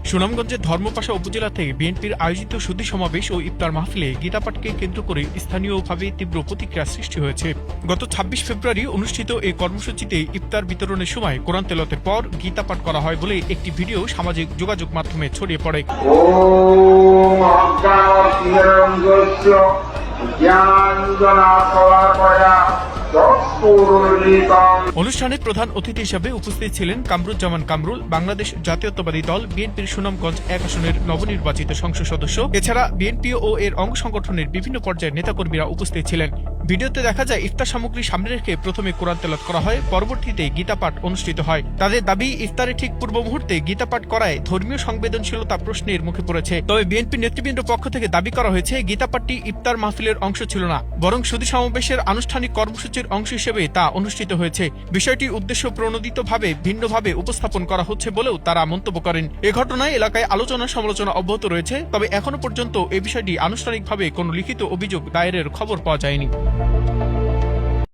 সুনামগঞ্জের ধর্মপাশা উপজেলা থেকে বিএনপির আয়োজিত সুধী সমাবেশ ও ইফতার মাহফিলে গীতাপাঠকে কেন্দ্র করে স্থানীয়ভাবে তীব্র প্রতিক্রিয়া সৃষ্টি হয়েছে। গত ২৬ ফেব্রুয়ারি অনুষ্ঠিত এই কর্মসূচিতে ইফতার বিতরণের সময় কোরআন তেলাওয়াতের পর গীতাপাঠ করা হয় বলে একটি ভিডিও সামাজিক যোগাযোগ মাধ্যমে ছড়িয়ে পড়ে। অনুষ্ঠানে প্রধান অতিথি হিসেবে উপস্থিত ছিলেন কামরুজ্জামান কামরুল, বাংলাদেশ জাতীয়তাবাদী দল বিএনপির সুনামগঞ্জ ১ আসনের নবনির্বাচিত সংসদ সদস্য। এছাড়া বিএনপি ও এর অঙ্গ সংগঠনের বিভিন্ন পর্যায়ের নেতাকর্মীরা উপস্থিত ছিলেন। ভিডিওতে দেখা যায় ইফতার সামগ্রী সামনে রেখে প্রথমে কোরআন তেলাওয়াত করা হয়, পরবর্তীতে গীতাপাঠ অনুষ্ঠিত হয়। তাদের দাবি, ইফতারের ঠিক পূর্ব মুহূর্তে গীতাপাঠ করায় ধর্মীয় সংবেদনশীলতা প্রশ্নের মুখে পড়েছে। তবে বিএনপি নেতৃবৃন্দ পক্ষ থেকে দাবি করা হয়েছে গীতাপাঠটি ইফতার মাহফিলের অংশ ছিল না, বরং সুধী সমাবেশের আনুষ্ঠানিক কর্মসূচির অংশ হিসেবে তা অনুষ্ঠিত হয়েছে। বিষয়টি উদ্দেশ্য প্রণোদিতভাবে ভিন্নভাবে উপস্থাপন করা হচ্ছে বলেও তারা মন্তব্য করেন। এ ঘটনায় এলাকায় আলোচনা সমালোচনা অব্যাহত রয়েছে, তবে এখনো পর্যন্ত এ বিষয়টি আনুষ্ঠানিকভাবে কোনো লিখিত অভিযোগ দায়েরের খবর পাওয়া যায়নি।